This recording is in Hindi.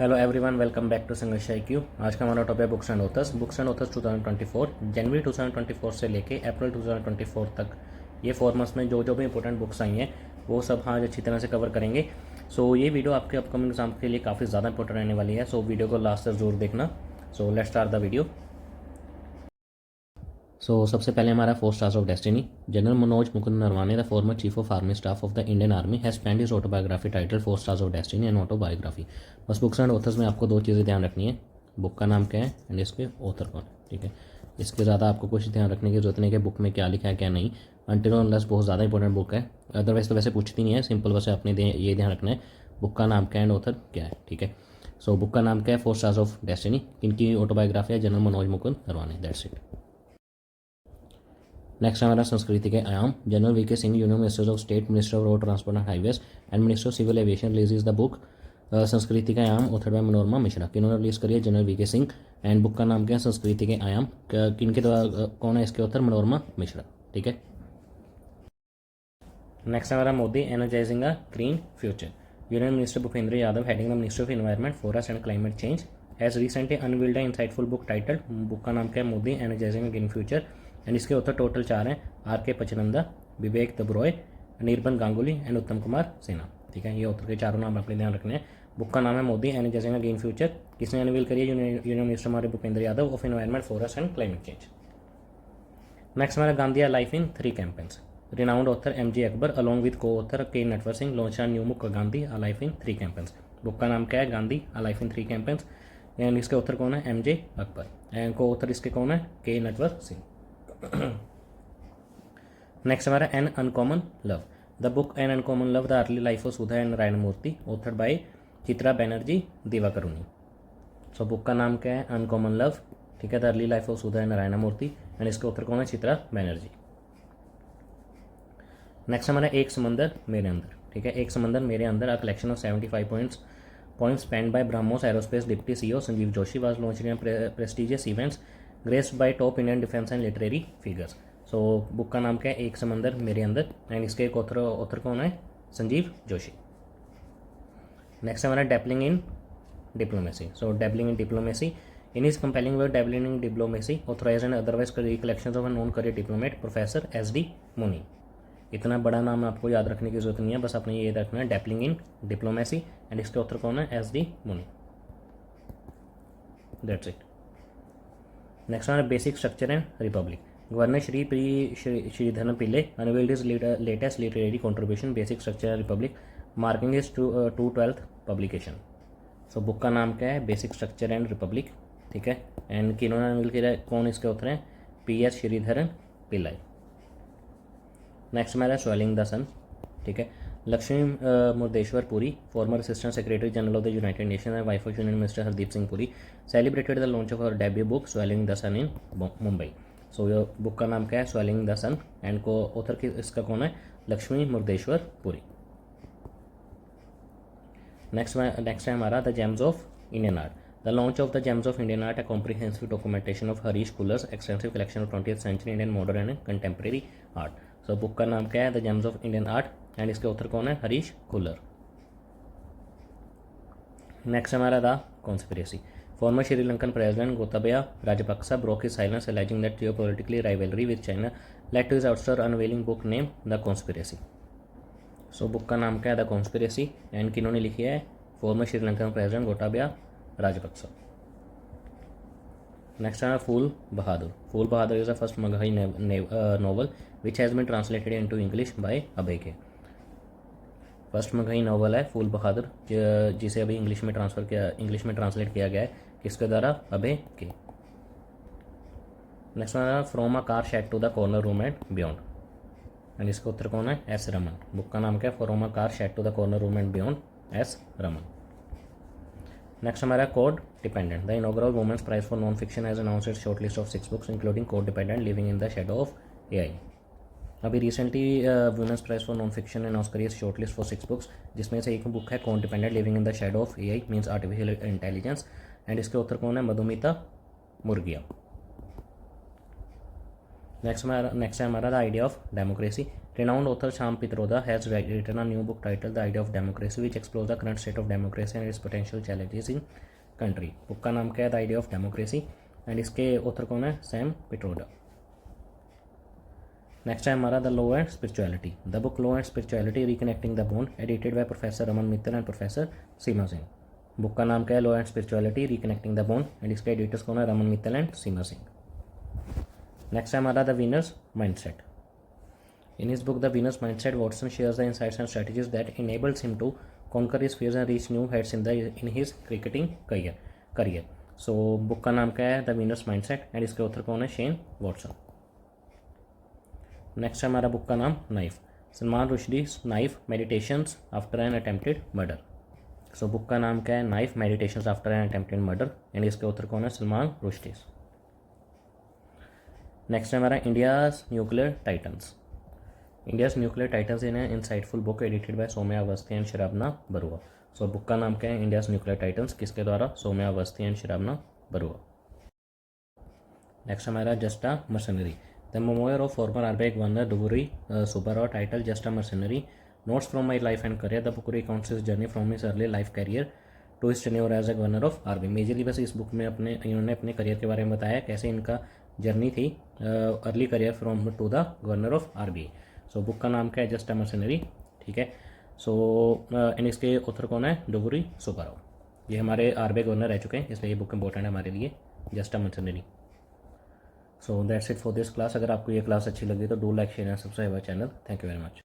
Hello everyone, welcome back to Sangharsh IQ। आज का हमारा टॉपिक है books and authors. Books and authors 2024 जनवरी 2024 से लेके अप्रैल 2024 तक ये 4 मंथ्स में जो जो भी इंपॉर्टेंट बुक्स आई हैं वो सब आज अच्छी तरह से कवर करेंगे। सो ये वीडियो आपके अपकमिंग एग्जाम के लिए काफ़ी ज़्यादा इंपॉर्टेंट रहने वाली है। सो वीडियो को लास्ट तक जरूर देखना। So let's start the video. सबसे पहले हमारा 4 stars of destiny. General Manoj Mukund Naravane, the former chief of army staff of the Indian army, has penned his autobiography titled 4 stars of destiny and autobiography. बस बुक्स एंड ऑथर्स में आपको 2 चीज़ें ध्यान रखनी है, बुक का नाम क्या है एंड इसके ऑथर कौन। ठीक है, इसके ज़्यादा आपको कुछ ध्यान रखने की जरूरत नहीं कि बुक में क्या लिखा है क्या नहीं, अनटिल अनलेस बहुत ज़्यादा इंपॉर्टेंट बुक है। अदरवाइज तो वैसे पूछती नहीं है, सिंपल वैसे अपने ये ध्यान रखना है बुक का नाम क्या है एंड ऑथर क्या है। ठीक है, सो बुक का नाम क्या है 4 स्टार्स ऑफ डेस्टिनी। इनकी ऑटोबायोग्राफी है general Manoj Mukund Naravane. That's it. Next हमारा Sanskriti ke Aayam. General VK Singh, union minister of state, minister of road transport and highways and minister of civil aviation, release the book Sanskriti ke Aayam, author by Manorama Mishra. किन्होंने रिलीज करी है? General VK Singh. And book का नाम क्या है? संस्कृति के आयाम। किनके द्वारा, कौन है इसके ऑथर? मनोरमा मिश्रा। ठीक है, नेक्स्ट हमारा Modi, energizing a green future. Union minister Bhupender Yadav, heading the minister of environment, forest and climate change, has recently unveiled a insightful book titled, book का नाम क्या है? Modi energizing a green future. And इसके ऑथर टोटल 4 हैं, RK पचनंदा, विवेक दबरॉय, निर्बन गांगुली एंड उत्तम कुमार सिन्हा। ठीक है, ये ऑथर के चारों नाम अपने ध्यान रखने हैं। बुक का नाम है Modi energizing a green future. किसने अनवील करी है? यूनियन मिनिस्टर हमारे Bhupender Yadav of environment, forest and climate change. Next हमारा Gandhi life in 3 campaigns. Renowned author MG Akbar along with co-author K. Natwar Singh launched a new book Gandhi A Life in 3 Campaigns। Book का नाम क्या है? Gandhi A Life in 3 Campaigns। And इसके ऑथर कौन है? MJ अकबर। एंड को ऑथर इसके कौन है? K. नटवर सिंह। नेक्स्ट हमारा an uncommon love. The book an uncommon love, the early life of Sudha and Narayan Murthy, authored by Chitra Banerjee Divakaruni. So book का नाम क्या है? Uncommon love. ठीक है, the early life of Sudha and Narayan Murthy. And इसके ऑथर कौन है? चित्रा बनर्जी। नेक्स्ट हमारा एक समंदर मेरे अंदर। ठीक है, एक समंदर मेरे अंदर, a collection of 75 points penned by BrahMos aerospace deputy CEO Sanjeev Joshi, was launched in prestigious events graced by top Indian defence and literary figures. So book का नाम क्या है? एक समंदर मेरे अंदर। एंड इसके एक ऑथर कौन है? संजीव जोशी। नेक्स्ट हमारा dabbling in diplomacy. So dabbling in diplomacy, in his compelling work dabbling in diplomacy, authorised and otherwise recollections of a non career diplomat professor SD Muni. इतना बड़ा नाम आपको याद रखने की जरूरत नहीं है, बस आपने ये रखना है डेपलिंग इन डिप्लोमेसी। एंड इसके ऑथर कौन है? SD Muni. That's it. Next हमारा basic structure and republic. Governor Sreedharan Pillai unveiled his latest literary contribution basic structure and republic, marking his 212th publication. So book का नाम क्या है? Basic structure and republic. ठीक है, एंड किन्होंने अनवील किया? कौन इसके ऑथर हैं? PS श्रीधरन पिल्लाई। नेक्स्ट हमारा स्वेलिंग द सन। ठीक है, Lakshmi Murdeshwar Puri, former assistant secretary general of the United Nation and wife of union minister Hardeep Singh Puri, celebrated the launch of our debut book swallowing the sun in Mumbai. So ये बुक का नाम क्या है? Swallowing the sun. एंड को ऑथर इसका कौन है? लक्ष्मी मुर्देश्वर पुरी। नेक्स्ट है हमारा the gems of Indian art. The launch of the gems of Indian art, a comprehensive documentation of Harish Kular's extensive collection of 20th century Indian modern and contemporary art. So book का नाम क्या है? The gems of Indian art. And इसके ऑथर कौन है? हरीश कुलर। नेक्स्ट हमारा the conspiracy. Former Sri Lankan president Gotabaya Rajapaksa broke his silence alleging that geopolitically rivalry with China led to his ouster unveiling book name the conspiracy. So book का नाम क्या है? The conspiracy. एंड किन्होंने लिखी है? Former Sri Lankan president Gotabaya Rajapaksa. Next है Phool Bahadur. Phool Bahadur is the first Magahi novel which has been translated into English by Abhay K. First Magahi novel है फूल बहादुर, जिसे अभी इंग्लिश में ट्रांसलेट किया गया है। किसके द्वारा? अभय के। नेक्स्ट है from a car shed to the corner room and beyond. And इसका उत्तर कौन है? S रमन। बुक का नाम क्या है? From a car shed to the corner room and beyond, S Raman. Next हमारा code dependent. The inaugural women's prize for non fiction has announced its short list of 6 books including code dependent living in the shadow of AI। अभी recently women's prize for non fiction announce करी शॉर्ट लिस्ट फॉर 6 बुक्स, जिसमें से एक बुक है code dependent living in the shadow of AI means artificial intelligence. And इसके ऑथर कौन है? मधुमिता मुर्गिया। नेक्स्ट है हमारा the idea of democracy. Renowned author Sham Pitroda has written a new book titled The Idea of Democracy, which explores the current state of democracy and its potential challenges in country. Book का नाम क्या है? The idea of democracy, and इसके ऑथर कौन है? सैम पिट्रोडा. नेक्स्ट है हमारा the law and spirituality. The book law and spirituality reconnecting the bond, edited by professor Raman Mittal and professor Seema Singh. Book का नाम क्या है? Law and spirituality reconnecting the bond, and इसके एडिटर्स कौन है? Raman Mittal and Seema Singh. Next है हमारा the winners mindset. In his book The Winner's Mindset, Watson shares the insights and strategies that enables him to conquer his fears and reach new heights in his cricketing career. So book का नाम क्या है? The Winner's Mindset, and इसके ऑथर कौन है? Shane Watson. नेक्स्ट है हमारा बुक का नाम knife. Salman Rushdie knife meditations after an attempted murder. So book का नाम क्या है? Knife meditations after an attempted murder, and इसके ऑथर कौन है? सलमान रुश्दी. नेक्स्ट है हमारा India's nuclear titans. India's nuclear titans in insightful book edited by Saumya Awasthi and Sharabana Barua. So book का नाम क्या है? इंडियाज न्यूक्लियर टाइटन्स, किसके द्वारा? सौम्या अवस्थी एंड शराबना बरुआ. नेक्स्ट हमारा just a mercenary. The memoir of former army governor Duvvuri Subbarao, title just a mercenary, notes from my life and career. The book recounts his journey from his early life career to his tenure as a governor of army. Majorly बस इस बुक में इन्होंने अपने करियर के बारे में बताया, कैसे इनका जर्नी थी early career from to the governor of army. So book का नाम क्या है? Just a mercenary. ठीक है. सो एंड इसके ऑथर कौन है? डुबुरी सुब्बाराव. ये हमारे आरबीआई गवर्नर रह चुके हैं, इसलिए ये बुक इंपॉर्टेंट है हमारे लिए, just a mercenary. So that's it for this class. अगर आपको ये क्लास अच्छी लगी तो do like share and subscribe our channel. Thank you very much.